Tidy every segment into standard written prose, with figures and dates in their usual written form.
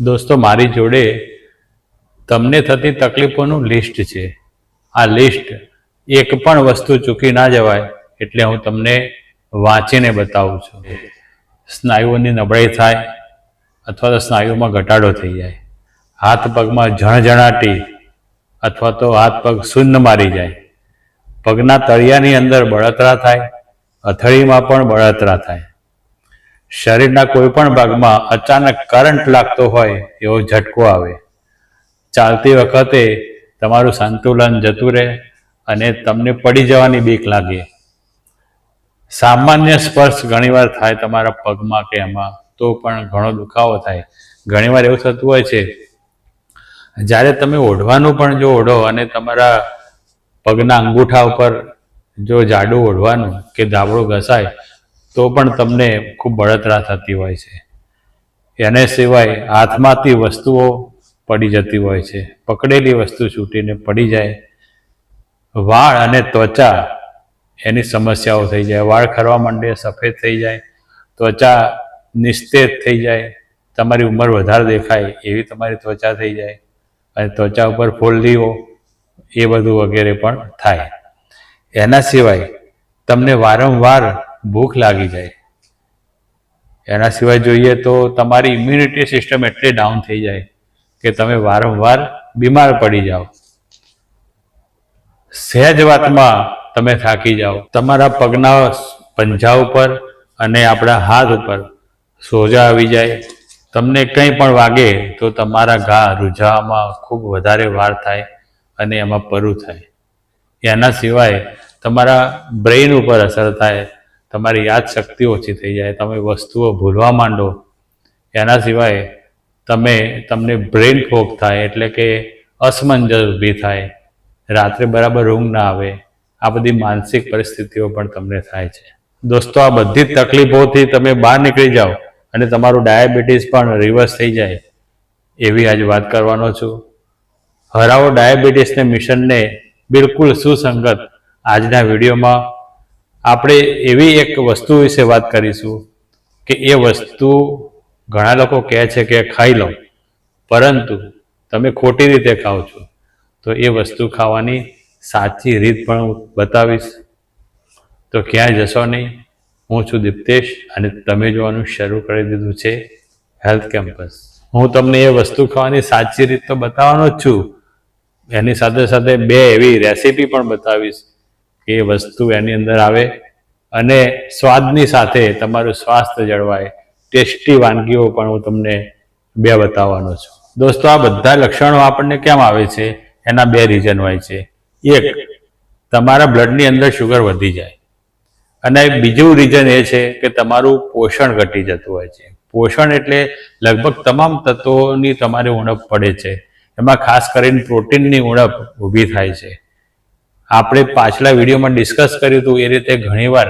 દોસ્તો, મારી જોડે તમને થતી તકલીફોનું લિસ્ટ છે. આ લિસ્ટ એક પણ વસ્તુ ચૂકી ના જવાય એટલે હું તમને વાંચીને બતાવું છું. સ્નાયુઓની નબળાઈ થાય અથવા તો સ્નાયુમાં ઘટાડો થઈ જાય, હાથ પગમાં ઝણઝણાટી અથવા તો હાથ પગ શૂન્ય મારી જાય, પગના તળિયાની અંદર બળતરા થાય, અથડીમાં પણ બળતરા થાય, શરીરના કોઈ પણ ભાગમાં અચાનક કરંટ લાગતો હોય એવો ઝટકો આવે, ચાલતી વખતે તમારું સંતુલન જતું રહે અને તમને પડી જવાની બીક લાગે, સામાન્ય સ્પર્શ ઘણીવાર થાય તમારા પગમાં કે એમાં તો પણ ઘણો દુખાવો થાય. ઘણીવાર એવું થતું હોય છે જ્યારે તમે ઓઢવાનું પણ જો ઓઢો અને તમારા પગના અંગૂઠા ઉપર જો જાડું ઓઢવાનું કે ધાબળો ઘસાય તો પણ તમને ખૂબ બળતરા થતી હોય છે. એને સિવાય હાથમાંથી વસ્તુઓ પડી જતી હોય છે, પકડેલી વસ્તુ છૂટીને પડી જાય, વાળ અને ત્વચા એની સમસ્યાઓ થઈ જાય, વાળ ખરવા માંડે, સફેદ થઈ જાય, ત્વચા નિસ્તેજ થઈ જાય, તમારી ઉંમર વધારે દેખાય એવી તમારી ત્વચા થઈ જાય અને ત્વચા ઉપર ફોલ્લીઓ એ બધું વગેરે પણ થાય. એના સિવાય તમને વારંવાર ભૂખ લાગી જાય. એના સિવાય જોઈએ તો તમારી ઇમ્યુનિટી સિસ્ટમ એટલી ડાઉન થઈ જાય કે તમે વારંવાર બીમાર પડી જાઓ. સહેજ વાતમાં તમે થાકી જાઓ, તમારા પગના પંજા ઉપર અને આપણા હાથ ઉપર સોજા આવી જાય, તમને કંઈ પણ વાગે તો તમારા ઘા રૂઝાવામાં ખૂબ વધારે વાર થાય અને એમાં પરું થાય. એના સિવાય તમારા બ્રેઇન ઉપર અસર થાય, તમારી યાદશક્તિ ઓછી થઈ જાય, તમે વસ્તુઓ ભૂલવા માંડો. એના સિવાય તમને બ્રેઇન ફોગ થાય એટલે કે અસમંજસ ઊભી થાય, રાત્રે બરાબર ઊંઘ ના આવે. આ બધી માનસિક પરિસ્થિતિઓ પણ તમને થાય છે. દોસ્તો, આ બધી જ તકલીફોથી તમે બહાર નીકળી જાઓ અને તમારું ડાયાબિટીસ પણ રિવર્સ થઈ જાય એવી આજે વાત કરવાનો છું. હરાવો ડાયાબિટીસને મિશનને બિલકુલ સુસંગત આજના વિડીયોમાં આપણે એવી એક વસ્તુ વિશે વાત કરીશું કે એ વસ્તુ ઘણા લોકો કહે છે કે ખાઈ લો, પરંતુ તમે ખોટી રીતે ખાઓ છો. તો એ વસ્તુ ખાવાની સાચી રીત પણ હું બતાવીશ. તો ક્યાંય જશો નહીં. હું છું દીપ્તેશ અને તમે જોવાનું શરૂ કરી દીધું છે હેલ્થ કેમ્પસ. હું તમને એ વસ્તુ ખાવાની સાચી રીત તો બતાવવાનો જ છું, એની સાથે સાથે બે એવી રેસીપી પણ બતાવીશ કે એ વસ્તુ એની અંદર આવે અને સ્વાદની સાથે તમારું સ્વાસ્થ્ય જળવાય. ટેસ્ટી વાનગીઓ પણ હું તમને બે બતાવવાનો છું. દોસ્તો, આ બધા લક્ષણો આપણને કેમ આવે છે એના બે રીઝન હોય છે. એક, તમારા બ્લડની અંદર શુગર વધી જાય અને બીજું રીઝન એ છે કે તમારું પોષણ ઘટી જતું હોય છે. પોષણ એટલે લગભગ તમામ તત્વોની તમારી ઉણપ પડે છે. એમાં ખાસ કરીને પ્રોટીનની ઉણપ ઊભી થાય છે. આપણે પાછલા વિડીયોમાં ડિસ્કસ કર્યું હતું એ રીતે ઘણીવાર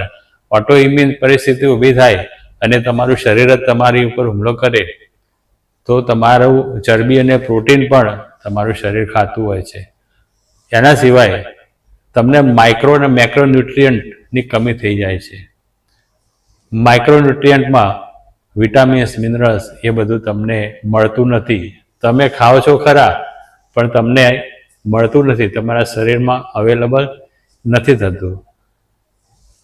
ઓટો ઇમ્યુન પરિસ્થિતિ ઊભી થાય અને તમારું શરીર જ તમારી ઉપર હુમલો કરે તો તમારું ચરબી અને પ્રોટીન પણ તમારું શરીર ખાતું હોય છે. એના સિવાય તમને માઇક્રો અને મેક્રોન્યુટ્રિયન્ટની કમી થઈ જાય છે. માઇક્રોન્યુટ્રિયન્ટમાં વિટામિન્સ, મિનરલ્સ એ બધું તમને મળતું નથી. તમે ખાઓ છો ખરા પણ તમને મળતું નથી, તમારા શરીરમાં અવેલેબલ નથી થતું.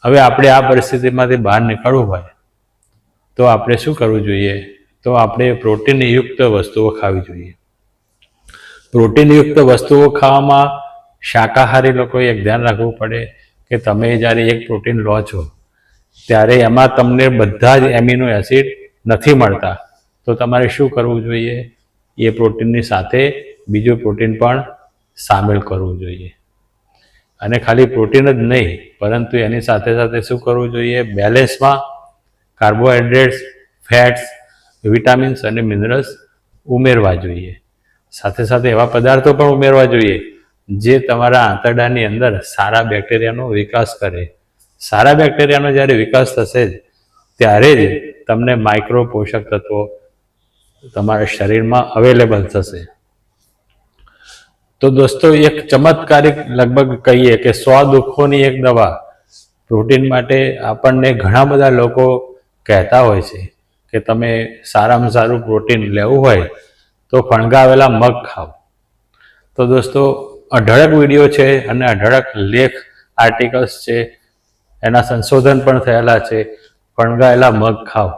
હવે આપણે આ પરિસ્થિતિમાંથી બહાર નીકળવું હોય તો આપણે શું કરવું જોઈએ? તો આપણે પ્રોટીનયુક્ત વસ્તુઓ ખાવી જોઈએ. પ્રોટીનયુક્ત વસ્તુઓ ખાવામાં શાકાહારી લોકોએ એક ધ્યાન રાખવું પડે કે તમે જ્યારે એક પ્રોટીન લો છો ત્યારે એમાં તમને બધા જ એમિનો એસિડ નથી મળતા. તો તમારે શું કરવું જોઈએ? એ પ્રોટીનની સાથે બીજું પ્રોટીન પણ સામેલ કરવું જોઈએ. અને ખાલી પ્રોટીન જ નહીં, પરંતુ એની સાથે સાથે શું કરવું જોઈએ? બેલેન્સમાં કાર્બોહાઈડ્રેટ્સ, ફેટ્સ, વિટામિન્સ અને મિનરલ્સ ઉમેરવા જોઈએ. સાથે સાથે એવા પદાર્થો પણ ઉમેરવા જોઈએ જે તમારા આંતરડાની અંદર સારા બેક્ટેરિયાનો વિકાસ કરે. સારા બેક્ટેરિયાનો જ્યારે વિકાસ થશે ત્યારે જ તમને માઇક્રો પોષક તત્વો તમારા શરીરમાં અવેલેબલ થશે. તો દોસ્તો, એક ચમત્કારિક લગભગ કહીએ કે 100 દુઃખોની એક દવા પ્રોટીન માટે આપણને ઘણા બધા લોકો કહેતા હોય છે કે તમે સારામાં સારું પ્રોટીન લેવું હોય તો ફણગાવેલા મગ ખાઓ. તો દોસ્તો, અઢળક વિડીયો છે અને અઢળક લેખ આર્ટિકલ્સ છે, એના સંશોધન પણ થયેલા છે. ફણગાવેલા મગ ખાઓ.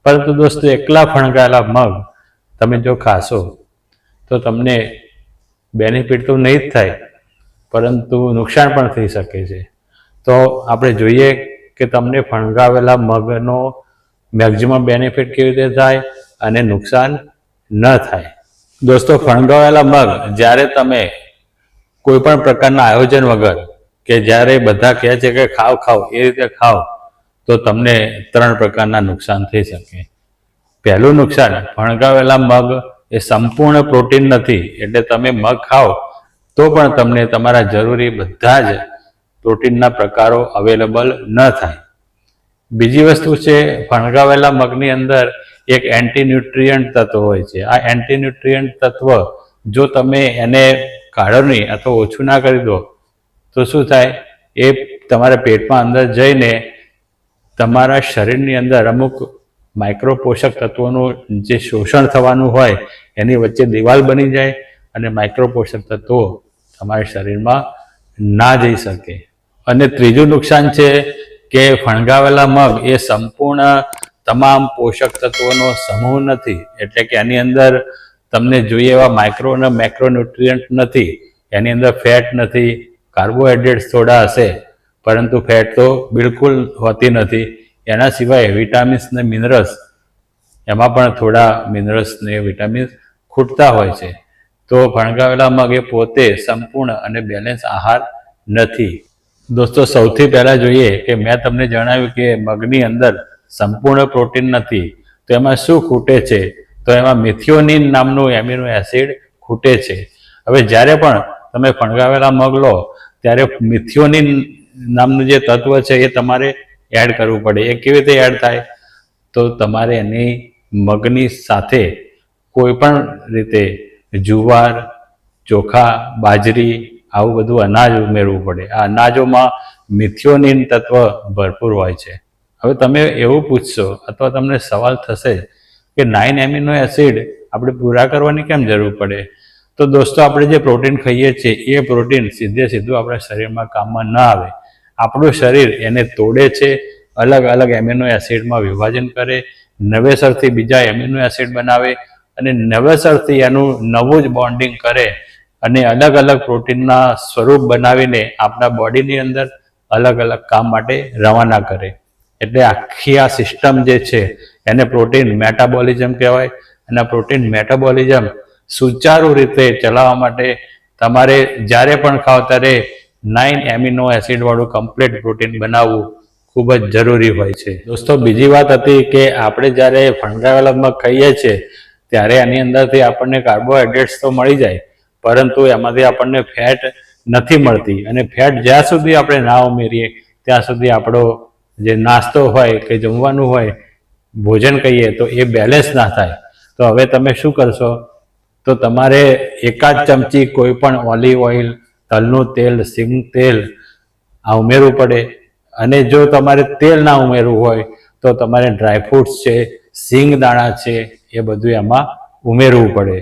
પરંતુ દોસ્તો, એકલા ફણગાવેલા મગ તમે જો ખાશો તો તમને બેનિફિટ તો નહીં જ થાય, પરંતુ નુકસાન પણ થઈ શકે છે. તો આપણે જોઈએ કે તમને ફણગાવેલા મગનો મેક્ઝિમમ બેનિફિટ કેવી રીતે થાય અને નુકસાન ન થાય. દોસ્તો, ફણગાવેલા મગ જ્યારે તમે કોઈ પણ પ્રકારના આયોજન વગર, કે જ્યારે બધા કહે છે કે ખાવ ખાવ એ રીતે ખાવ, તો તમને 3 પ્રકારના નુકસાન થઈ શકે. પહેલું નુકસાન, ફણગાવેલા મગ એ સંપૂર્ણ પ્રોટીન નથી, એટલે તમે મગ ખાઓ તો પણ તમને તમારા જરૂરી બધા જ પ્રોટીનના પ્રકારો અવેલેબલ ન થાય. બીજી વસ્તુ છે, ફણગાવેલા મગની અંદર એક એન્ટીન્યુટ્રિયન્ટ તત્વ હોય છે. આ એન્ટીન્યુટ્રિયન્ટ તત્વ જો તમે એને કાઢો નહીં અથવા ઓછું ના કરી દો તો શું થાય, એ તમારા પેટમાં અંદર જઈને તમારા શરીરની અંદર અમુક માઇક્રો પોષક તત્વોનું જે શોષણ થવાનું હોય એની વચ્ચે દિવાલ બની જાય અને માઇક્રો પોષક તત્વો તમારા શરીરમાં ના જઈ શકે. અને ત્રીજું નુકસાન છે કે ફણગાવેલા મગ એ સંપૂર્ણ તમામ પોષક તત્વોનો સમૂહ નથી, એટલે કે એની અંદર તમને જોઈએ એવા માઇક્રો અને મેક્રોન્યુટ્રિયન્ટ નથી. એની અંદર ફેટ નથી, કાર્બોહાઈડ્રેટ્સ થોડા હશે, પરંતુ ફેટ તો બિલકુલ હોતી નથી. એના સિવાય વિટામિન્સ ને મિનરલ્સ, એમાં પણ થોડા મિનરલ્સ ને વિટામિન્સ ખૂટતા હોય છે. તો ફણગાવેલા મગ એ પોતે સંપૂર્ણ અને બેલેન્સ આહાર નથી. દોસ્તો, સૌથી પહેલાં જોઈએ કે મેં તમને જણાવ્યું કે મગની અંદર સંપૂર્ણ પ્રોટીન નથી, તો એમાં શું ખૂટે છે? તો એમાં મિથિયોનિન નામનું એમિનો એસિડ ખૂટે છે. હવે જ્યારે પણ તમે ફણગાવેલા મગ લો ત્યારે મિથિયોનિન નામનું જે તત્વ છે એ તમારે એડ કરવું પડે. એ કેવી રીતે એડ થાય? તો તમારે એની મગની સાથે કોઈ પણ રીતે જુવાર, ચોખા, બાજરી આવું બધું અનાજ ઉમેરવું પડે. આ અનાજોમાં મિથિયોનિન તત્વ ભરપૂર હોય છે. હવે તમે એવું પૂછશો અથવા તમને સવાલ થશે કે 9 એમિનો એસિડ આપણે પૂરા કરવાની કેમ જરૂર પડે? તો દોસ્તો, આપણે જે પ્રોટીન ખાઈએ છીએ એ પ્રોટીન સીધું આપણા શરીરમાં કામમાં ન આવે. આપણું શરીર એને તોડે છે, અલગ અલગ એમિનો એસિડમાં વિભાજન કરે, નવેસરથી બીજા એમિનો એસિડ બનાવે અને નવેસરથી એનું નવું જ બોન્ડિંગ કરે અને અલગ અલગ પ્રોટીનના સ્વરૂપ બનાવીને આપણા બોડીની અંદર અલગ અલગ કામ માટે રવાના કરે. એટલે આખી આ સિસ્ટમ જે છે એને પ્રોટીન મેટાબોલિઝમ કહેવાય. અને પ્રોટીન મેટાબોલિઝમ સુચારુ રીતે ચલાવવા માટે તમારે જ્યારે પણ ખાઓ ત્યારે 9 એમિનો એસિડવાળું કમ્પ્લીટ પ્રોટીન બનાવવું ખૂબ જ જરૂરી હોય છે. દોસ્તો, બીજી વાત હતી કે આપણે જ્યારે ફણગાવેલા મગ ખાઈએ છીએ ત્યારે એની અંદરથી આપણને કાર્બોહાઈડ્રેટ્સ તો મળી જાય, પરંતુ એમાંથી આપણને ફેટ નથી મળતી. અને ફેટ જ્યાં સુધી આપણે ના ઉમેરીએ ત્યાં સુધી આપણો જે નાસ્તો હોય કે જમવાનું હોય, ભોજન કહીએ, તો એ બેલેન્સ ના થાય. તો હવે તમે શું કરશો? તો તમારે એકાદ ચમચી કોઈ પણ ઓલિવ ઓઇલ, તલનું તેલ, સિંગ તેલ આ ઉમેરવું પડે. અને જો તમારે તેલ ના ઉમેરવું હોય તો તમારે ડ્રાયફ્રૂટ્સ છે, સિંગ દાણા છે, એ બધું એમાં ઉમેરવું પડે.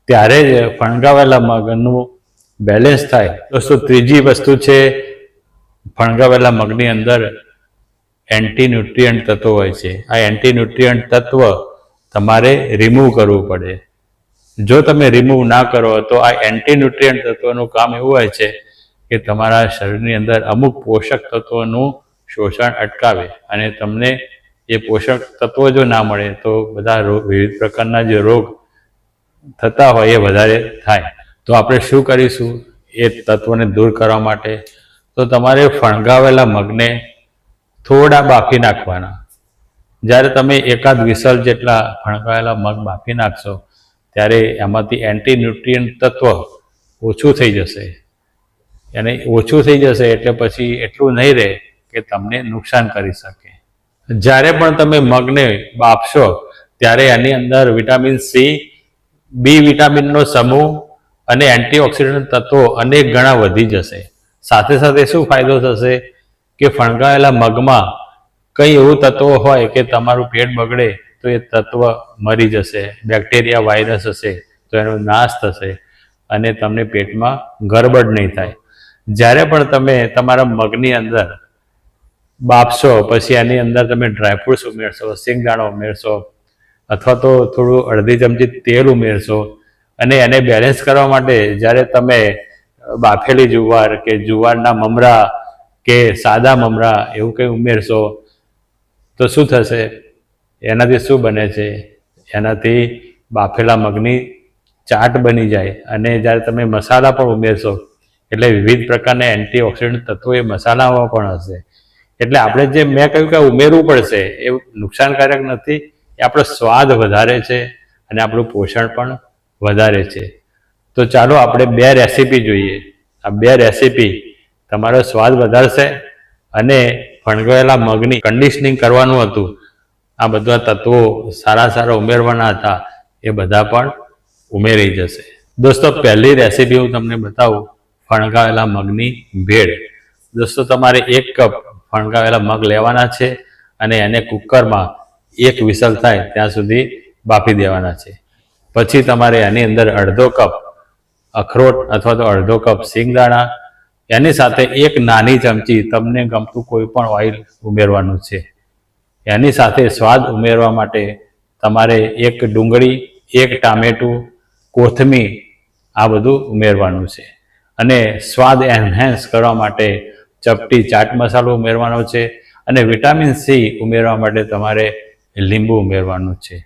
ત્યારે જ ફણગાવેલા મગનું બેલેન્સ થાય. દોસ્તો, ત્રીજી વસ્તુ છે, ફણગાવેલા મગની અંદર એન્ટીન્યુટ્રિયન્ટ તત્વો હોય છે. આ એન્ટીન્યુટ્રિયન્ટ તત્વ તમારે રિમૂવ કરવું પડે. જો તમે રિમૂવ ના કરો તો આ એન્ટીન્યુટ્રિયન્ટ તત્વનું કામ એવું હોય છે કે તમારા શરીરની અંદર અમુક પોષક તત્વોનું શોષણ અટકાવે અને તમને એ પોષક તત્વો જો ના મળે તો બધા વિવિધ પ્રકારના જે રોગ થતા હોય એ વધારે થાય. તો આપણે શું કરીશું એ તત્વને દૂર કરવા માટે? તો તમારે ફણગાવેલા મગને થોડા બાફી નાખવાના. જ્યારે તમે એકાદ વિસલ જેટલા ફણગાવેલા મગ બાફી નાખશો ત્યારે એમાંથી એન્ટીન્યુટ્રિયન્ટ તત્વ ઓછું થઈ જશે. અને ઓછું થઈ જશે એટલે પછી એટલું નહીં રહે કે તમને નુકસાન કરી શકે. જ્યારે પણ તમે મગને બાફશો ત્યારે એની અંદર વિટામિન સી, બી વિટામિનનો સમૂહ અને એન્ટીઓક્સિડન્ટ તત્વો અનેક ગણા વધી જશે. સાથે સાથે શું ફાયદો થશે કે ફણગાવેલા મગમાં કંઈ એવું તત્વો હોય કે તમારું પેટ બગડે તો તો એ તત્વ મરી જશે, બેક્ટેરિયા વાયરસ હશે તો એનો નાશ થશે અને તમને પેટમાં ગરબડ નહીં થાય. જ્યારે પણ તમે તમારા મગની અંદર બાફશો પછી એની અંદર તમે ડ્રાયફ્રૂટ્સ ઉમેરશો, સિંગદાણા ઉમેરશો અથવા તો થોડું અડધી ચમચી તેલ ઉમેરશો અને એને બેલેન્સ કરવા માટે જ્યારે તમે બાફેલી જુવાર કે જુવારના મમરા કે સાદા મમરા એવું કંઈ ઉમેરશો તો શું થશે? એનાથી શું બને છે? એનાથી બાફેલા મગની ચાટ બની જાય અને જ્યારે તમે મસાલા પણ ઉમેરશો એટલે વિવિધ પ્રકારના એન્ટીઓક્સિડન્ટ તત્વો એ મસાલામાં પણ હશે. એટલે આપણે જે મેં કહ્યું કે ઉમેરવું પડશે એ નુકસાનકારક નથી, એ આપણો સ્વાદ વધારે છે અને આપણું પોષણ પણ વધારે છે. તો ચાલો આપણે 2 રેસીપી જોઈએ. આ 2 રેસીપી તમારો સ્વાદ વધારશે અને ફણગાવેલા મગની કન્ડિશનિંગ કરવાનું હતું, આ બધા તત્વો સારા ઉમેરવાના હતા એ બધા પણ ઉમેરાઈ જશે. દોસ્તો, પહેલી રેસીપી હું તમને બતાવું, ફણગાવેલા મગની ભેળ. દોસ્તો, તમારે 1 કપ ફણગાવેલા મગ લેવાના છે અને એને કુકરમાં 1 વિસલ થાય ત્યાં સુધી બાફી દેવાના છે. પછી તમારે એની અંદર અડધો કપ અખરોટ અથવા તો અડધો કપ સિંગદાણા, એની સાથે 1 નાની ચમચી તમને ગમતું કોઈ પણ ઓઇલ ઉમેરવાનું છે. એની સાથે સ્વાદ ઉમેરવા માટે તમારે 1 ડુંગળી, 1 ટામેટું, કોથમીર આ બધું ઉમેરવાનું છે. અને સ્વાદ એન્હાન્સ કરવા માટે ચપટી ચાટ મસાલો ઉમેરવાનો છે અને વિટામિન સી ઉમેરવા માટે તમારે લીંબુ ઉમેરવાનું છે.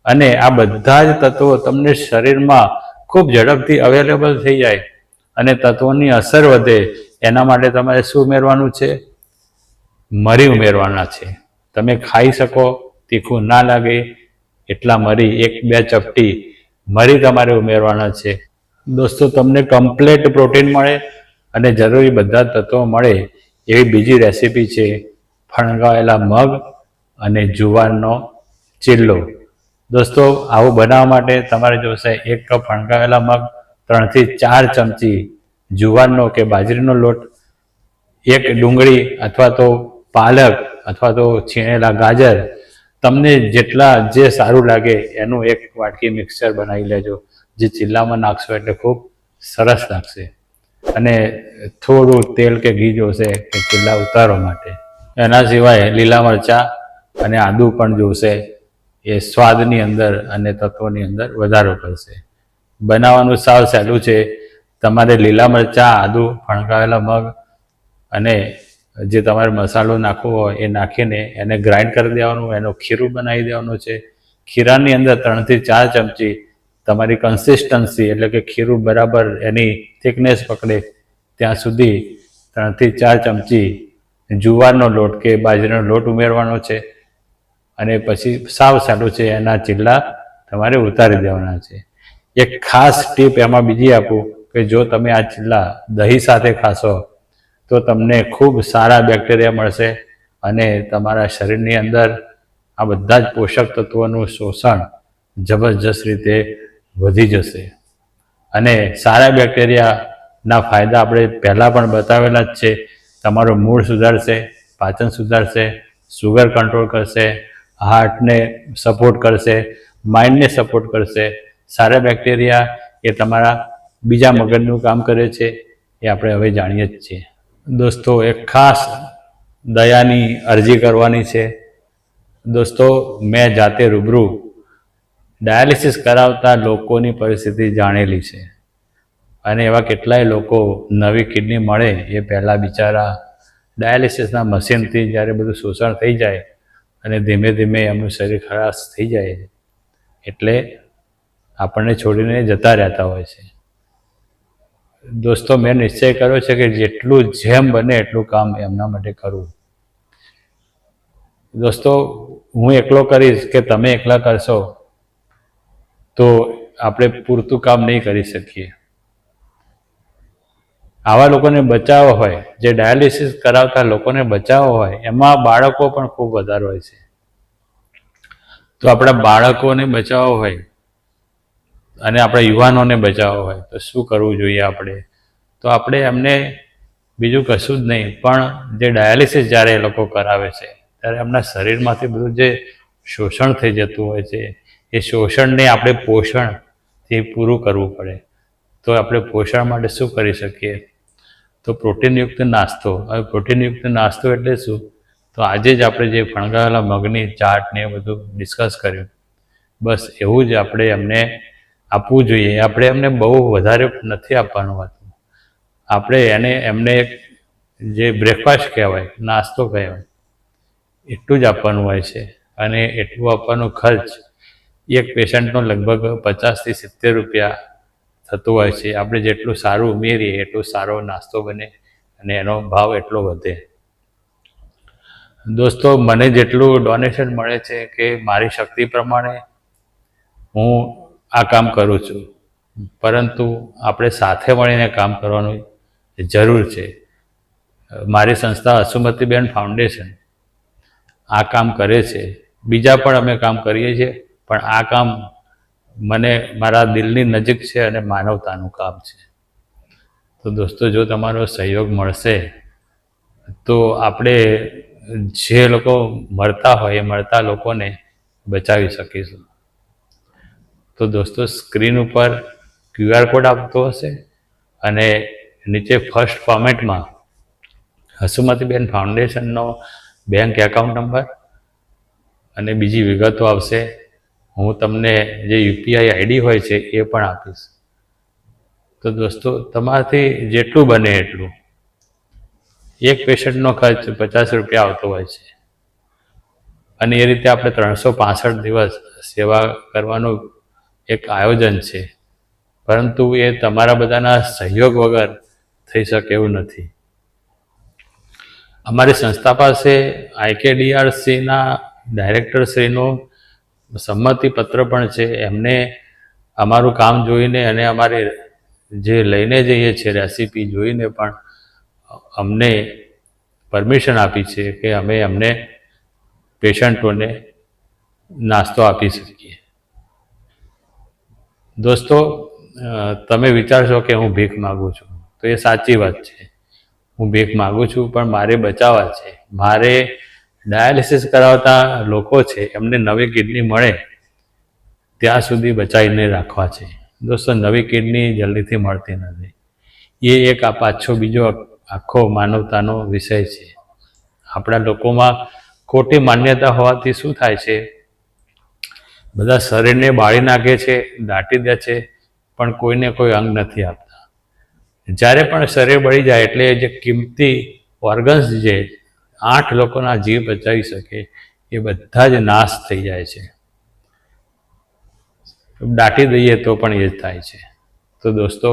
અને આ બધા જ તત્વો તમને શરીરમાં ખૂબ ઝડપથી અવેલેબલ થઈ જાય અને તત્વોની અસર વધે એના માટે તમારે શું ઉમેરવાનું છે? મરી ઉમેરવાના છે. તમે ખાઈ શકો, તીખું ના લાગે એટલા મરી, 1-2 ચપટી મરી તમારે ઉમેરવાના છે. દોસ્તો, તમને કમ્પ્લીટ પ્રોટીન મળે અને જરૂરી બધા તત્વો મળે એવી બીજી રેસીપી છે ફણગાવેલા મગ અને જુવારનો ચીલ્લો. દોસ્તો, આવું બનાવવા માટે તમારે જોશે 1 કપ ફણગાવેલા મગ, 3 થી 4 ચમચી જુવારનો કે બાજરીનો લોટ, 1 ડુંગળી અથવા તો પાલક અથવા તો છીણેલા ગાજર, તમને જેટલા જે સારું લાગે એનું 1 વાટકી મિક્સર બનાવી લેજો, જે ચીલ્લામાં નાખશો એટલે ખૂબ સરસ લાગશે. અને થોડું તેલ કે ઘી જોશે કે ચીલ્લા ઉતારવા માટે. એના સિવાય લીલા મરચાં અને આદું પણ જોશે, એ સ્વાદની અંદર અને તત્વોની અંદર વધારો કરશે. બનાવવાનું સાવ સહેલું છે. તમારે લીલા મરચાં, આદું, ફણગાવેલા મગ અને જે તમારે મસાલો નાખવો હોય એ નાખીને એને ગ્રાઇન્ડ કરી દેવાનું, એનું ખીરું બનાવી દેવાનું છે. ખીરાની અંદર 3 થી 4 ચમચી તમારી કન્સિસ્ટન્સી એટલે કે ખીરું બરાબર એની થિકનેસ પકડે ત્યાં સુધી 3 થી 4 ચમચી જુવારનો લોટ કે બાજરીનો લોટ ઉમેરવાનો છે. અને પછી સાવ સારું છે, એના ચીલ્લા તમારે ઉતારી દેવાના છે. એક ખાસ ટીપ એમાં બીજી આપું કે જો તમે આ ચીલ્લા દહીં સાથે ખાશો તો તમને ખૂબ સારા બેક્ટેરિયા મળશે અને તમારા શરીરની અંદર આ બધા જ પોષક તત્વોનું શોષણ જબરજસ્ત રીતે વધી જશે. અને સારા બેક્ટેરિયાના ફાયદા આપણે પહેલાં પણ બતાવેલા જ છે. તમારું મૂડ સુધારશે, પાચન સુધારશે, સુગર કંટ્રોલ કરશે, હાર્ટને સપોર્ટ કરશે, માઇન્ડને સપોર્ટ કરશે. સારા બેક્ટેરિયા એ તમારા બીજા મગજનું કામ કરે છે, એ આપણે હવે જાણીએ જ છીએ. દોસ્તો, એક ખાસ દયાની અરજી કરવાની છે. દોસ્તો, મેં જાતે રૂબરૂ ડાયાલિસિસ કરાવતા લોકોની પરિસ્થિતિ જાણેલી છે અને એવા કેટલાય લોકો નવી કિડની મળે એ પહેલાં બિચારા ડાયાલિસિસના મશીનથી જ્યારે બધું શોષણ થઈ જાય અને ધીમે ધીમે એમનું શરીર ખલાસ થઈ જાય એટલે આપણને છોડીને જતા રહેતા હોય છે. દોસ્તો, મેં નિશ્ચય કર્યો છે કે જેટલું જેમ બને એટલું કામ એમના માટે કરવું. દોસ્તો, હું એકલો કરીશ કે તમે એકલા કરશો તો આપણે પૂરતું કામ નહીં કરી શકીએ. આવા લોકોને બચાવવા હોય, જે ડાયાલિસિસ કરાવતા લોકોને બચાવવા હોય, એમાં બાળકો પણ ખૂબ વધારે હોય છે. તો આપણા બાળકોને બચાવવા હોય અને આપણા યુવાનોને બચાવવા હોય તો શું કરવું જોઈએ આપણે? તો આપણે એમને બીજું કશું જ નહીં પણ જે ડાયાલિસિસ જ્યારે એ લોકો કરાવે છે ત્યારે એમના શરીરમાંથી બધું જે શોષણ થઈ જતું હોય છે. એ શોષણને આપણે પોષણથી પૂરું કરવું પડે. તો આપણે પોષણ માટે શું કરી શકીએ? તો પ્રોટીનયુક્ત નાસ્તો. હવે પ્રોટીનયુક્ત નાસ્તો એટલે શું? તો આજે જ આપણે જે ફણગાવેલા મગની ચાટ ને એ બધું ડિસ્કસ કર્યું, બસ એવું જ આપણે એમને આપવું જોઈએ. આપણે એમને બહુ વધારે નથી આપવાનું હતું. આપણે એમને જે બ્રેકફાસ્ટ કહેવાય, નાસ્તો કહેવાય, એટલું જ આપવાનું હોય છે. અને એટલું આપવાનો ખર્ચ એક પેશન્ટનો લગભગ 50 થી 70 રૂપિયા થતું હોય છે. આપણે જેટલું સારું ઉમેરીએ એટલું સારો નાસ્તો બને અને એનો ભાવ એટલો વધે. દોસ્તો, મને જેટલું ડોનેશન મળે છે કે મારી શક્તિ પ્રમાણે હું આ કામ કરું છું, પરંતુ આપણે સાથે મળીને કામ કરવાનું જરૂર છે. મારી સંસ્થા અસુમતીબેન ફાઉન્ડેશન આ કામ કરે છે. બીજા પણ અમે કામ કરીએ છીએ, પણ આ કામ મને મારા દિલની નજીક છે અને માનવતાનું કામ છે. તો દોસ્તો, જો તમારો સહયોગ મળશે તો આપણે જે લોકો મરતા હોય એ મરતા લોકોને બચાવી શકીશું. તો દોસ્તો, સ્ક્રીન ઉપર QR કોડ આપતો હશે અને નીચે ફર્સ્ટ ફોર્મેટમાં હસુમતીબેન ફાઉન્ડેશનનો બેંક એકાઉન્ટ નંબર અને બીજી વિગતો આવશે. હું તમને જે UPI ID હોય છે એ પણ આપીશ. તો દોસ્તો, તમારાથી જેટલું બને એટલું, એક પેશન્ટનો ખર્ચ 50 રૂપિયા આવતો હોય છે અને એ રીતે આપણે 365 દિવસ સેવા કરવાનું એક આયોજન છે. પરંતુ એ તમારા બધાના સહયોગ વગર થઈ શકે એવું નથી. અમારી સંસ્થા પાસે IKDRCના ડાયરેક્ટરશ્રીનો સંમતિપત્ર પણ છે. એમને અમારું કામ જોઈને અને અમારે જે લઈને જઈએ છીએ રેસીપી જોઈને પણ અમને પરમિશન આપી છે કે અમે એમને પેશન્ટોને નાસ્તો આપી શકીએ. દોસ્તો, તમે વિચારશો કે હું ભીખ માગું છું, તો એ સાચી વાત છે. હું ભીખ માગું છું, પણ મારે બચાવવા છે. મારે ડાયાલિસિસ કરાવતા લોકો છે, એમને નવી કિડની મળે ત્યાં સુધી બચાવીને રાખવા છે. દોસ્તો, નવી કિડની જલ્દીથી મળતી નથી. એ એક આ પાછો બીજો આખો માનવતાનો વિષય છે. આપણા લોકોમાં ખોટી માન્યતા હોવાથી શું થાય છે, બધા શરીરને બાળી નાખે છે, દાટી દે છે, પણ કોઈને કોઈ અંગ નથી આપતા. જ્યારે પણ શરીર બળી જાય એટલે જે કિંમતી ઓર્ગન્સ જે 8 લોકોના જીવ બચાવી શકે એ બધા જ નાશ થઈ જાય છે. દાટી દઈએ તો પણ એ જ થાય છે. તો દોસ્તો,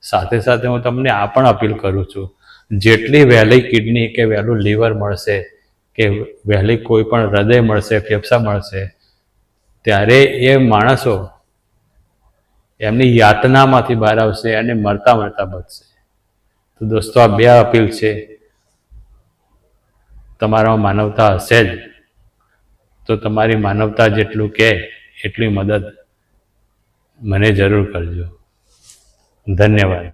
સાથે સાથે હું તમને આ પણ અપીલ કરું છું, જેટલી વહેલી કિડની કે વહેલું લીવર મળશે કે વહેલી કોઈ પણ હૃદય મળશે, ફેફસા મળશે, ત્યારે એ માણસો એમની યાતનામાંથી બહાર આવશે અને મરતા મરતા બચશે. તો દોસ્તો, આ 2 અપીલ છે. તમારામાં માનવતા હશે જ તો તમારી માનવતા જેટલું કહે એટલી મદદ મને જરૂર કરજો. ધન્યવાદ.